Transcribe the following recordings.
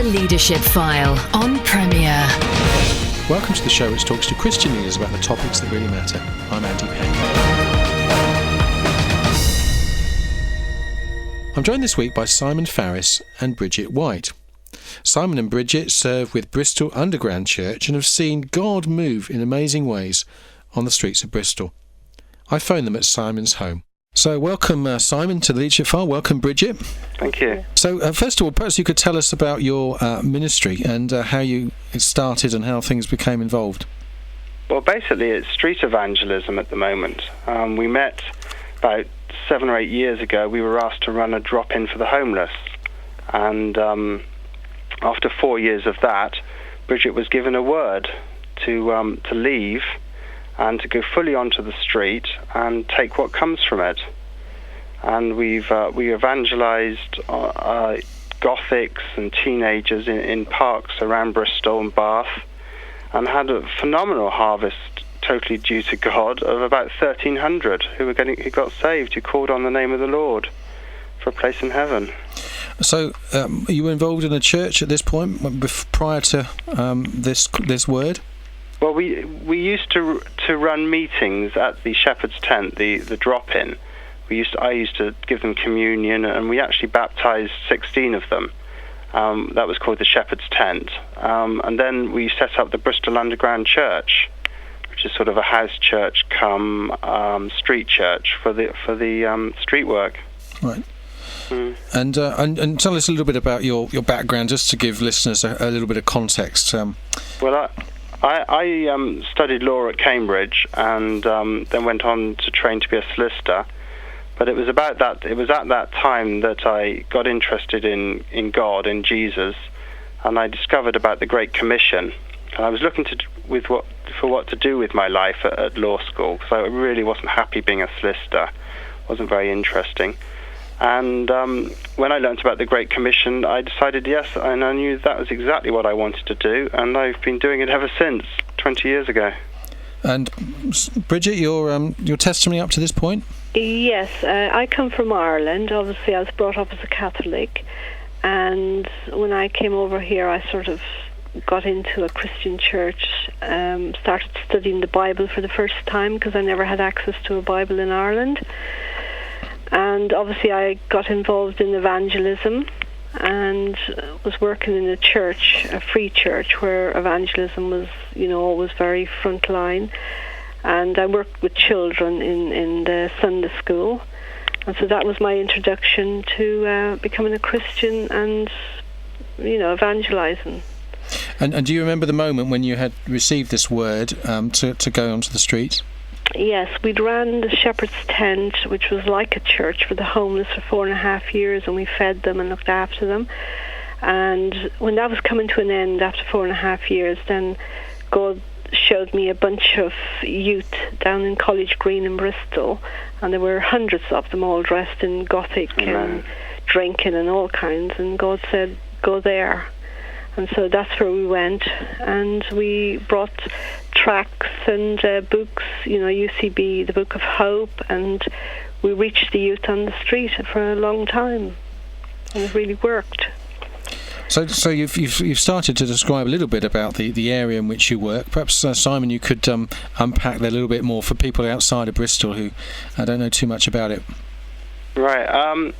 Leadership File on Premier. Welcome to the show which talks to Christian leaders about the topics that really matter. I'm Andy Peck. I'm joined this week by Simon Farris and Bridget White. Simon and Bridget serve with Bristol Underground Church and have seen God move in amazing ways on the streets of Bristol. I phoned them at Simon's home. So welcome, Simon, to the Leadership File. Welcome, Bridget. Thank you. So first of all, perhaps you could tell us about your ministry and how you started and how things became involved. Well, basically, it's street evangelism at the moment. We met about 7 or 8 years ago. We were asked to run a drop-in for the homeless. And after 4 years of that, Bridget was given a word to leave and to go fully onto the street and take what comes from it. And we evangelized Gothics and teenagers in parks around Bristol and Bath, and had a phenomenal harvest, totally due to God, of about 1,300 who got saved, who called on the name of the Lord for a place in heaven. So, you were involved in a church at this point, prior to this word? Well, we used to run meetings at the Shepherd's Tent, the drop-in. I used to give them communion, and we actually baptized 16 of them. That was called the Shepherd's Tent. And then we set up the Bristol Underground Church, which is sort of a house church come street church for the street work. Right. And tell us a little bit about your background, just to give listeners a little bit of context. Well, I studied law at Cambridge and then went on to train to be a solicitor. But it was at that time that I got interested in God, in Jesus, and I discovered about the Great Commission. And I was looking for what to do with my life at law school, because I really wasn't happy being a solicitor. It wasn't very interesting. And when I learnt about the Great Commission, I decided yes, and I knew that was exactly what I wanted to do, and I've been doing it ever since, 20 years ago. And Bridget, your testimony up to this point? Yes, I come from Ireland. Obviously, I was brought up as a Catholic, and when I came over here, I sort of got into a Christian church, started studying the Bible for the first time, because I never had access to a Bible in Ireland. And obviously I got involved in evangelism and was working in a church, a free church, where evangelism was, always very front line. And I worked with children in the Sunday school. And so that was my introduction to becoming a Christian and, evangelizing. And do you remember the moment when you had received this word to go onto the streets? Yes, we'd ran the Shepherd's Tent, which was like a church for the homeless, for 4.5 years, and we fed them and looked after them. And when that was coming to an end after 4.5 years, then God showed me a bunch of youth down in College Green in Bristol, and there were hundreds of them, all dressed in Gothic and drinking and all kinds, and God said, go there. And so that's where we went, and we brought tracts and books, UCB, the Book of Hope, and we reached the youth on the street for a long time, and it really worked. So you've started to describe a little bit about the area in which you work. Perhaps, Simon, you could unpack that a little bit more for people outside of Bristol who don't know too much about it. Right.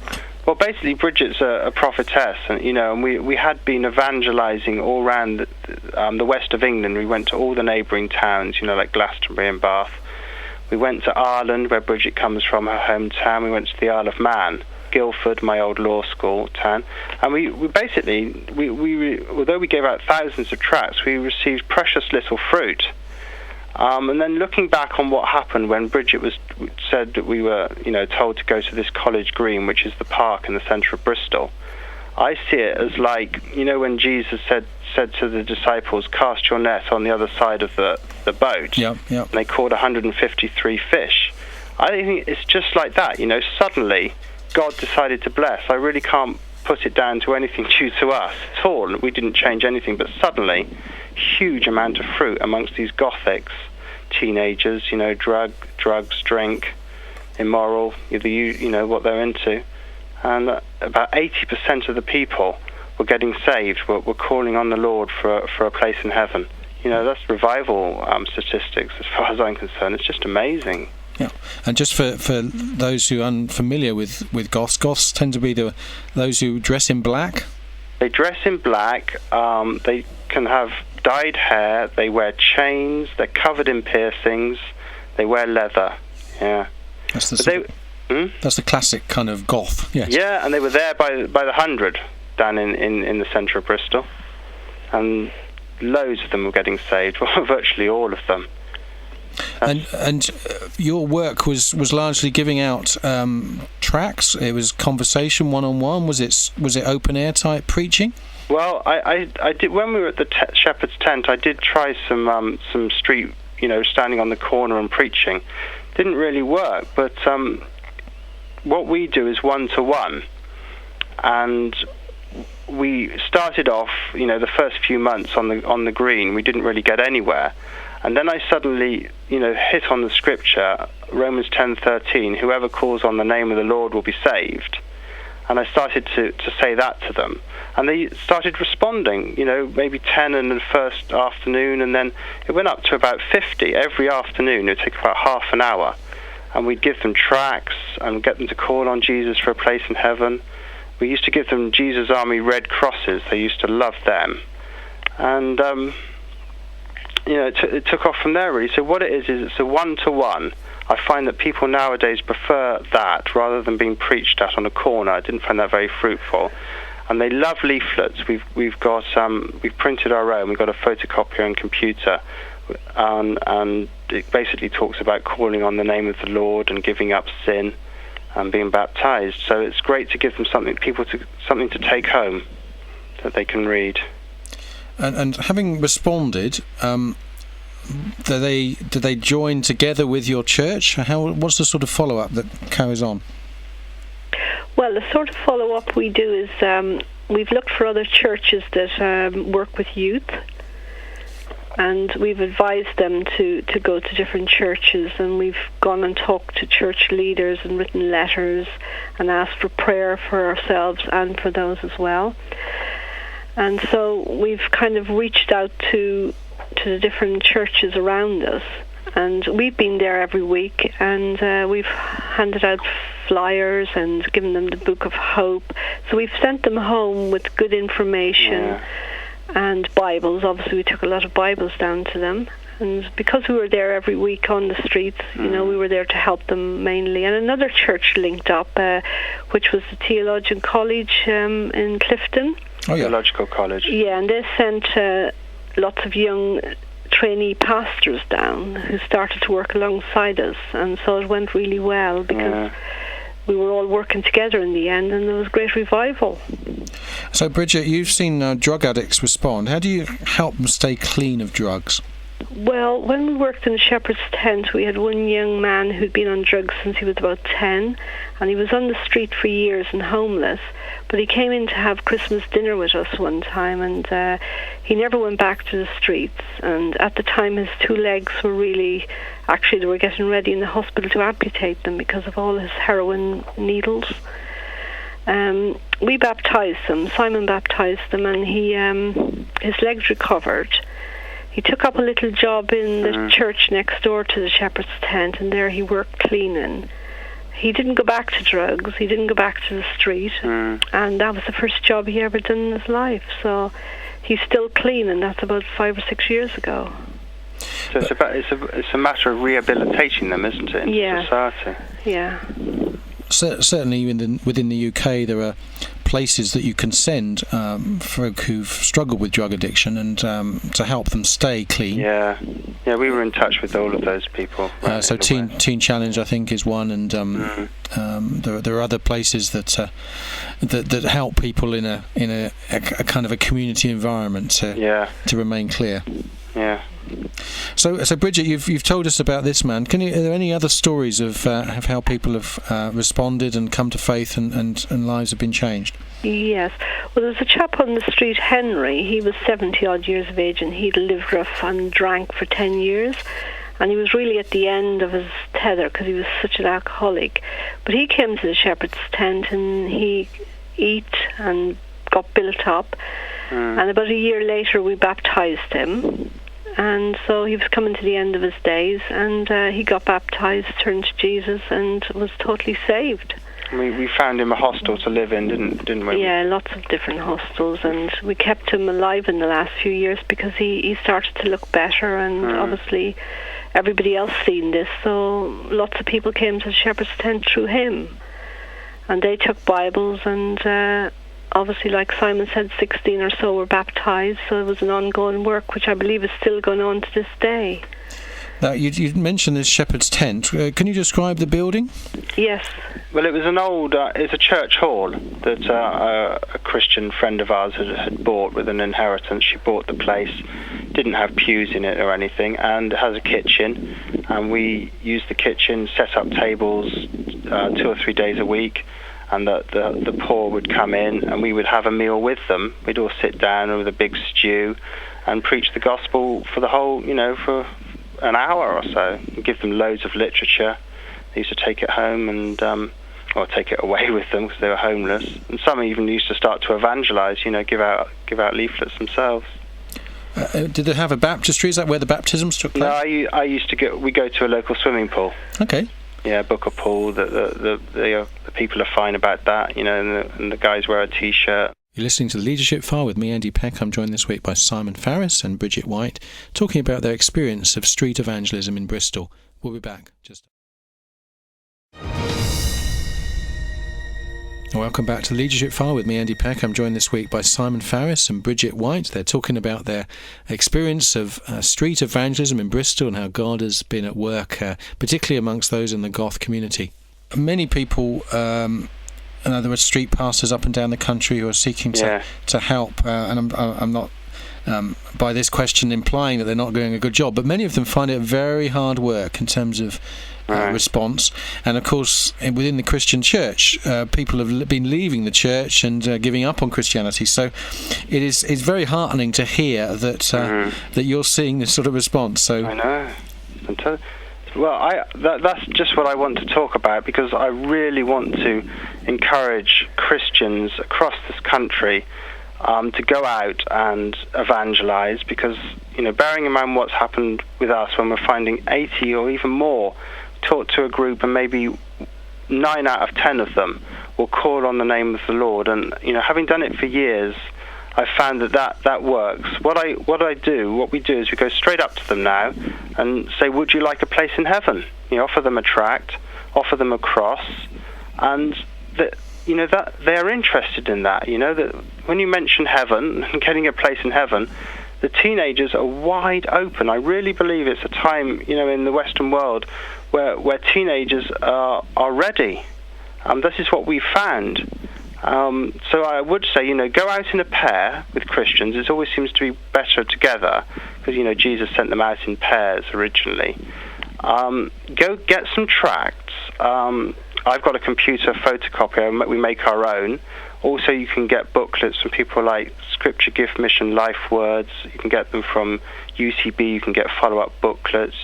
Well, basically, Bridget's a prophetess, and we had been evangelizing all around the west of England. We went to all the neighbouring towns, like Glastonbury and Bath. We went to Ireland, where Bridget comes from, her hometown. We went to the Isle of Man, Guildford, my old law school town, and we basically, although we gave out thousands of tracts, we received precious little fruit. And then looking back on what happened when Bridget said that we were, told to go to this College Green, which is the park in the centre of Bristol, I see it as like, when Jesus said to the disciples, cast your net on the other side of the boat. Yep. And they caught 153 fish. I think it's just like that, suddenly God decided to bless. I really can't put it down to anything due to us at all. We didn't change anything, but suddenly, huge amount of fruit amongst these Gothics, teenagers, drugs, drink, immoral, what they're into. And about 80% of the people were getting saved, were calling on the Lord for a place in heaven. That's revival statistics as far as I'm concerned. It's just amazing. Yeah, and just for those who are unfamiliar with goths tend to be those who dress in black. They dress in black. They can have dyed hair. They wear chains. They're covered in piercings. They wear leather. Yeah. That's the classic kind of goth. Yes. Yeah, and they were there by the 100 down in the centre of Bristol, and loads of them were getting saved. Well, virtually all of them. And your work was largely giving out tracts. It was conversation, one-on-one. Was it open air type preaching? Well, I did when we were at the Shepherd's Tent. I did try some street, standing on the corner and preaching. Didn't really work, but what we do is one-to-one, and we started off, the first few months on the green. We didn't really get anywhere. And then I suddenly, hit on the scripture, Romans 10:13, whoever calls on the name of the Lord will be saved. And I started to say that to them. And they started responding, maybe 10 in the first afternoon, and then it went up to about 50 every afternoon. It would take about half an hour. And we'd give them tracts and get them to call on Jesus for a place in heaven. We used to give them Jesus Army Red Crosses. They used to love them. And it took off from there, really. So what it is it's a one-to-one. I find that people nowadays prefer that rather than being preached at on a corner. I didn't find that very fruitful. And they love leaflets. We've got we've printed our own. We've got a photocopier and computer, and it basically talks about calling on the name of the Lord and giving up sin and being baptized. So it's great to give them something to take home that they can read. And having responded, do they join together with your church? What's the sort of follow-up that carries on? Well, the sort of follow-up we do is we've looked for other churches that work with youth, and we've advised them to go to different churches, and we've gone and talked to church leaders and written letters and asked for prayer for ourselves and for those as well. And so we've kind of reached out to the different churches around us, and we've been there every week, and we've handed out flyers and given them the Book of Hope. So we've sent them home with good information and Bibles. Obviously we took a lot of Bibles down to them, and because we were there every week on the streets, we were there to help them mainly. And another church linked up, which was the Theologian College in Clifton. Oh, yeah. Theological College. Yeah, and they sent lots of young trainee pastors down who started to work alongside us, and so it went really well because we were all working together in the end, and there was great revival. So, Bridget, you've seen drug addicts respond. How do you help them stay clean of drugs? Well, when we worked in the Shepherd's Tent, we had one young man who'd been on drugs since he was about 10, and he was on the street for years and homeless, but he came in to have Christmas dinner with us one time, and he never went back to the streets. And at the time, his two legs were really, actually they were getting ready in the hospital to amputate them because of all his heroin needles. We baptized him, Simon baptized him, and his legs recovered. He took up a little job in the church next door to the Shepherd's Tent, and there he worked cleaning. He didn't go back to drugs, he didn't go back to the street, and that was the first job he ever done in his life. So he's still clean, and that's about 5 or 6 years ago. So it's a matter of rehabilitating them, isn't it, in society? Yeah. Certainly within the UK there are places that you can send folk who've struggled with drug addiction and to help them stay clean. Yeah, we were in touch with all of those people. So Teen Challenge, I think, is one, and there are other places that help people in a kind of a community environment to remain clear. Yeah. So Bridget, you've told us about this man. Are there any other stories of how people have responded and come to faith and lives have been changed? Yes. Well, there was a chap on the street, Henry. He was 70-odd years of age, and he'd lived rough and drank for 10 years. And he was really at the end of his tether because he was such an alcoholic. But he came to the Shepherd's Tent, and he ate and got built up. And about a year later, we baptized him. And so he was coming to the end of his days, and he got baptized, turned to Jesus, and was totally saved. We found him a hostel to live in, didn't we? Yeah, lots of different hostels, and we kept him alive in the last few years because he started to look better, and obviously everybody else seen this, so lots of people came to the Shepherd's Tent through him. And they took Bibles, and obviously, like Simon said, 16 or so were baptized, so it was an ongoing work, which I believe is still going on to this day. Now, you mentioned this Shepherd's Tent. Can you describe the building? Yes. Well, it was an old, it's a church hall that a Christian friend of ours had bought with an inheritance. She bought the place, didn't have pews in it or anything, and it has a kitchen. And we used the kitchen, set up tables 2 or 3 days a week, and the poor would come in, and we would have a meal with them. We'd all sit down with a big stew and preach the gospel for the whole, for an hour or so, and give them loads of literature. They used to take it home and or take it away with them because they were homeless, and some even used to start to evangelize, give out leaflets themselves. Did they have a baptistry? Is that where the baptisms took place? No, I used to we go to a local swimming pool. Okay. Yeah, book a pool. The people are fine about that, and the guys wear a t-shirt. You're listening to The Leadership File with me, Andy Peck. I'm joined this week by Simon Farris and Bridget White, talking about their experience of street evangelism in Bristol. We'll be back. Welcome back to The Leadership File with me, Andy Peck. I'm joined this week by Simon Farris and Bridget White. They're talking about their experience of street evangelism in Bristol and how God has been at work, particularly amongst those in the Goth community. Many people... in other words, street pastors up and down the country who are seeking to help, and I'm not by this question implying that they're not doing a good job, but many of them find it very hard work in terms of response. And of course, within the Christian church, people have been leaving the church and giving up on Christianity. So it's very heartening to hear that that you're seeing this sort of response. So I know. Well, that's just what I want to talk about, because I really want to encourage Christians across this country to go out and evangelize, because, bearing in mind what's happened with us when we're finding 80 or even more talk to a group, and maybe 9 out of 10 of them will call on the name of the Lord. And, having done it for years, I've found that works. What we do is we go straight up to them now and say, would you like a place in heaven? Offer them a tract, offer them a cross, and that they're interested in that. That when you mention heaven and getting a place in heaven, the teenagers are wide open. I really believe it's a time, in the Western world where teenagers are ready. This is what we found. So I would say, go out in a pair with Christians. It always seems to be better together because, Jesus sent them out in pairs originally. Go get some tracts. I've got a computer photocopier. We make our own. Also, you can get booklets from people like Scripture, Gift, Mission, Life Words. You can get them from UCB. You can get follow-up booklets.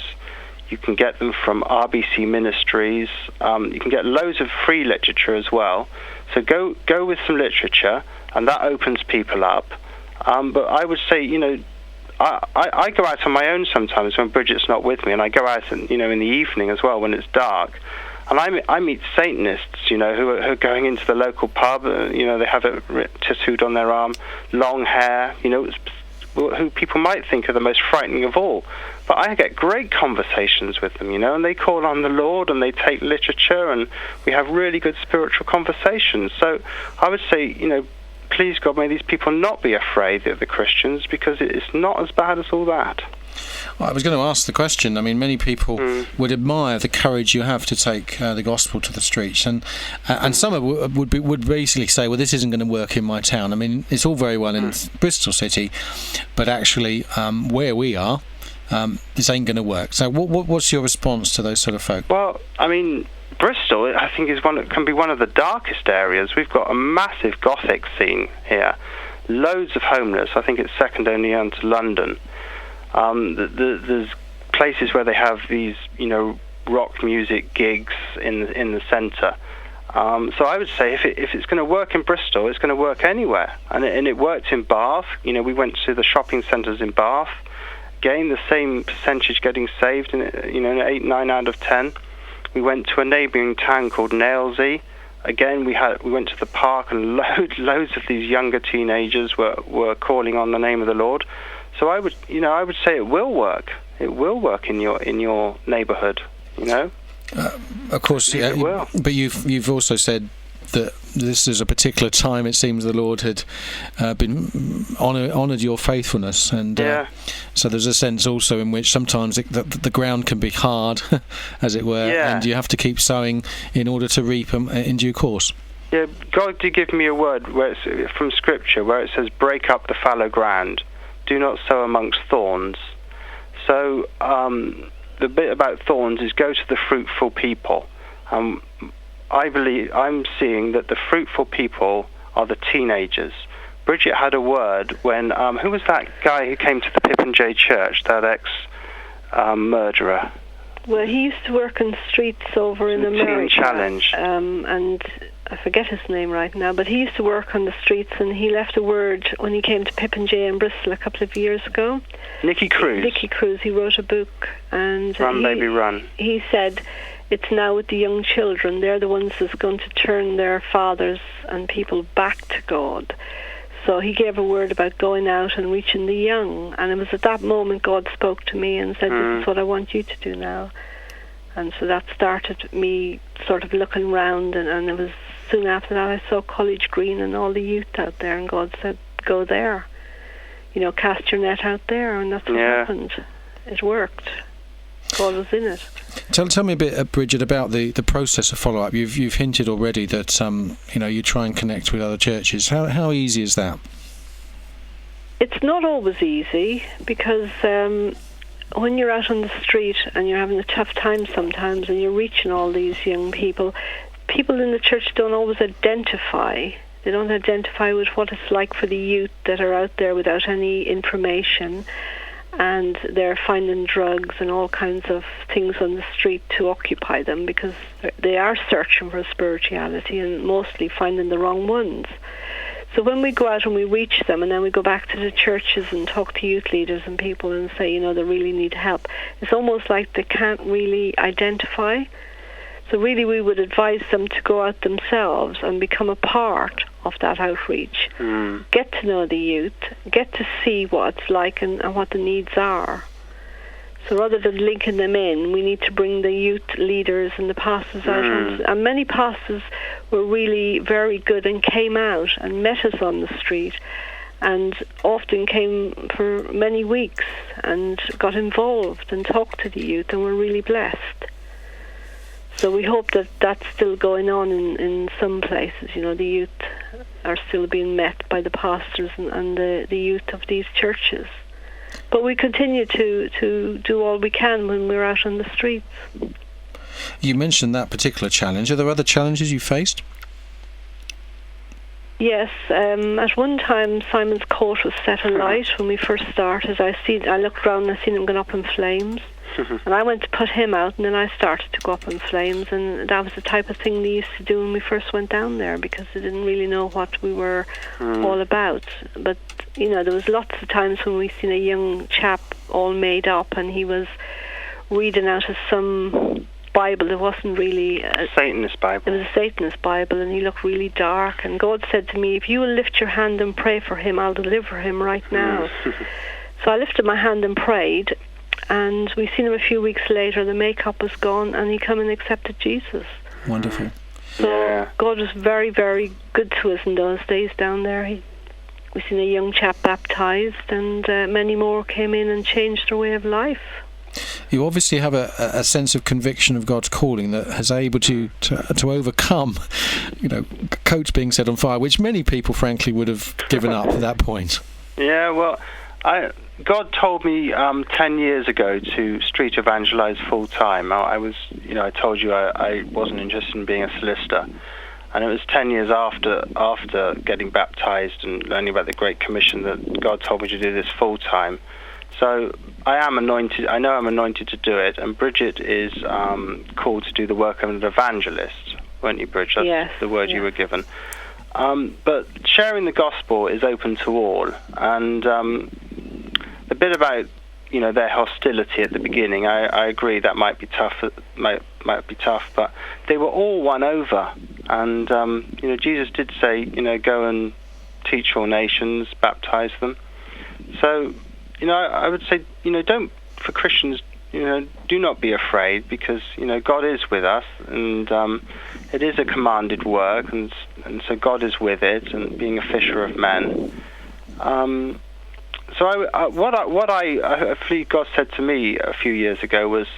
You can get them from RBC Ministries. You can get loads of free literature as well. So go with some literature, and that opens people up. But I would say, I go out on my own sometimes when Bridget's not with me, and I go out, in the evening as well when it's dark. And I meet Satanists, who are going into the local pub. They have it tattooed on their arm, long hair, who people might think are the most frightening of all. But I get great conversations with them, and they call on the Lord, and they take literature, and we have really good spiritual conversations. So I would say, please God, may these people not be afraid that they're Christians, because it's not as bad as all that. Well, I was going to ask the question. I mean, many people would admire the courage you have to take the gospel to the streets, and some would basically say, well, this isn't going to work in my town. I mean, it's all very well in Bristol City, but actually where we are, this ain't going to work. So what's your response to those sort of folk? Well, I mean, Bristol, I think, can be one of the darkest areas. We've got a massive Gothic scene here, loads of homeless. I think it's second only to London. There's places where they have these, rock music gigs in the centre. So I would say if it's going to work in Bristol, it's going to work anywhere. And it worked in Bath. You know, we went to the shopping centres in Bath. Again, the same percentage getting saved, 8, 9 out of 10. We went to a neighbouring town called Nailsea. Again, we went to the park, and loads of these younger teenagers were calling on the name of the Lord. So I would say it will work. It will work in your neighbourhood. You know. Of course, yeah. It will. But you've also said that this is a particular time. It seems the Lord had been honoured your faithfulness, and so there's a sense also in which sometimes the ground can be hard, as it were, and you have to keep sowing in order to reap in due course. Yeah, God did give me a word from Scripture where it says, "Break up the fallow ground, do not sow amongst thorns." So the bit about thorns is go to the fruitful people. I believe I'm seeing that the fruitful people are the teenagers. Bridget had a word when who was that guy who came to the Pip and J church, that ex-murderer? Well, he used to work in the streets over in America. Teen Challenge. And I forget his name right now, but he used to work on the streets, and he left a word when he came to Pip and J in Bristol a couple of years ago. Nicky Cruz. He wrote a book, and Run Baby Run. He said, it's now with the young children. They're the ones that's going to turn their fathers and people back to God. So he gave a word about going out and reaching the young. And it was at that moment God spoke to me and said, this is what I want you to do now. And so that started me sort of looking round. And it was soon after that I saw College Green and all the youth out there. And God said, go there. You know, cast your net out there. And that's what happened. It worked. God was in it. Tell me a bit, Bridget, about the process of follow-up. You've hinted already that you try and connect with other churches. How easy is that? It's not always easy because when you're out on the street and you're having a tough time sometimes and you're reaching all these young people in the church don't always identify. They don't identify with what it's like for the youth that are out there without any information. And they're finding drugs and all kinds of things on the street to occupy them because they are searching for spirituality and mostly finding the wrong ones. So when we go out and we reach them and then we go back to the churches and talk to youth leaders and people and say, they really need help, it's almost like they can't really identify. So really we would advise them to go out themselves and become a part of that outreach. Get to know the youth, get to see what it's like and what the needs are. So rather than linking them in, we need to bring the youth leaders and the pastors out. And many pastors were really very good and came out and met us on the street and often came for many weeks and got involved and talked to the youth and were really blessed. So we hope that that's still going on in some places. The youth are still being met by the pastors and the youth of these churches. But we continue to do all we can when we're out on the streets. You mentioned that particular challenge. Are there other challenges you faced? Yes. At one time, Simon's coat was set alight when we first started. I looked around and I seen him going up in flames. And I went to put him out, and then I started to go up in flames, and that was the type of thing they used to do when we first went down there because they didn't really know what we were all about. But, there was lots of times when we seen a young chap all made up, and he was reading out of some Bible. It wasn't really a Satanist Bible. It was a Satanist Bible, and he looked really dark. And God said to me, if you will lift your hand and pray for him, I'll deliver him right now. So I lifted my hand and prayed, and we seen him a few weeks later. The makeup was gone, and he come and accepted Jesus. Wonderful. So God was very, very good to us in those days down there. We seen a young chap baptized, and many more came in and changed their way of life. You obviously have a sense of conviction of God's calling that has able to overcome, coats being set on fire, which many people, frankly, would have given up at that point. Yeah, well, God told me 10 years ago to street evangelize full time. I told you I wasn't interested in being a solicitor, and it was 10 years after getting baptized and learning about the Great Commission that God told me to do this full time. So I am anointed. I know I'm anointed to do it, and Bridget is called to do the work of an evangelist. weren't you, Bridge? That's Yes, the word you yes. were given. But sharing the gospel is open to all, and the bit about their hostility at the beginning, I agree that might be tough. Might be tough, but they were all won over, and Jesus did say, go and teach all nations, baptize them. So, I would say, don't, for Christians, do not be afraid, because God is with us, and it is a commanded work, and so God is with it, and being a fisher of men. So what I believe God said to me a few years ago was,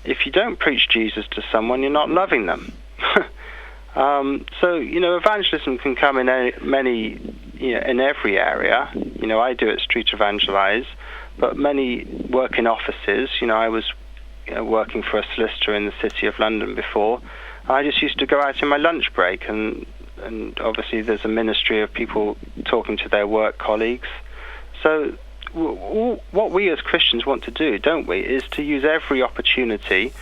if you don't preach Jesus to someone, you're not loving them. So evangelism can come in in every area. I do it, street evangelize, but many work in offices. I was working for a solicitor in the City of London before. I just used to go out in my lunch break, and obviously there's a ministry of people talking to their work colleagues. So what we as Christians want to do, don't we, is to use every opportunity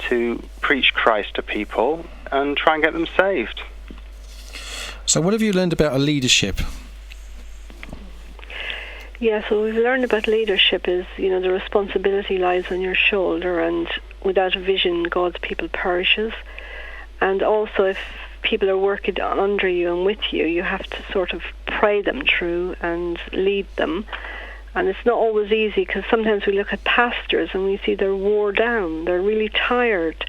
to preach Christ to people and try and get them saved. So what have you learned about leadership? Yeah, so what we've learned about leadership is, the responsibility lies on your shoulder, and without a vision, God's people perishes. And also, if people are working under you and with you, you have to sort of pray them through and lead them. And it's not always easy, because sometimes we look at pastors and we see they're wore down, they're really tired,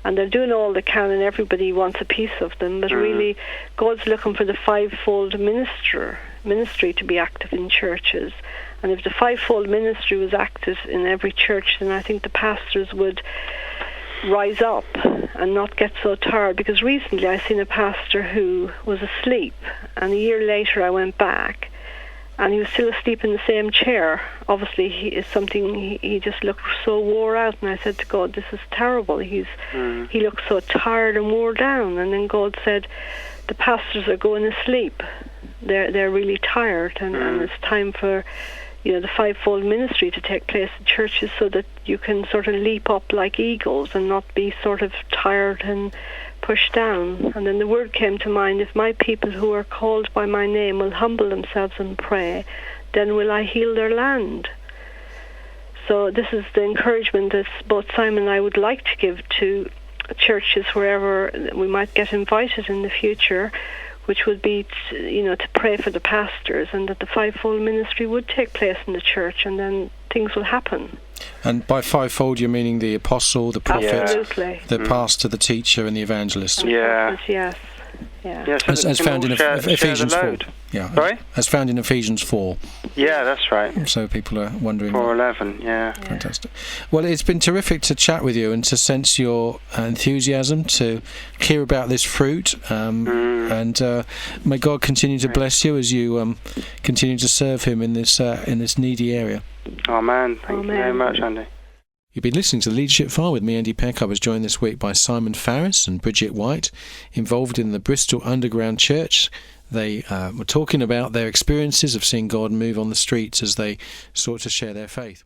and they're doing all they can, and everybody wants a piece of them. But really, God's looking for the fivefold ministry to be active in churches. And if the fivefold ministry was active in every church, then I think the pastors would rise up and not get so tired. Because recently I seen a pastor who was asleep, and a year later I went back, and he was still asleep in the same chair. Obviously, he just looked so wore out, and I said to God, this is terrible. He looks so tired and wore down. And then God said, the pastors are going to sleep. They're really tired, and it's time for the fivefold ministry to take place in churches, so that you can sort of leap up like eagles and not be sort of tired and pushed down. And then the word came to mind, if my people who are called by my name will humble themselves and pray, then will I heal their land. So this is the encouragement that both Simon and I would like to give to churches wherever we might get invited in the future, which would be to pray for the pastors, and that the fivefold ministry would take place in the church, and then things will happen. And by fivefold, you're meaning the apostle, the prophet, Absolutely. the pastor, the teacher, and the evangelist. Yeah. Yes. Yeah. So As found in Ephesians 4. Yeah. Sorry? As found in Ephesians 4. Yeah, that's right. So people are wondering. 4:11. Yeah. Fantastic. Well, it's been terrific to chat with you and to sense your enthusiasm, to hear about this fruit, and may God continue to bless you as you continue to serve Him in this needy area. Amen. Thank you very much, Andy. You've been listening to the Leadership File with me, Andy Peck. I was joined this week by Simon Farris and Bridget White, involved in the Bristol Underground Church. They were talking about their experiences of seeing God move on the streets as they sought to share their faith.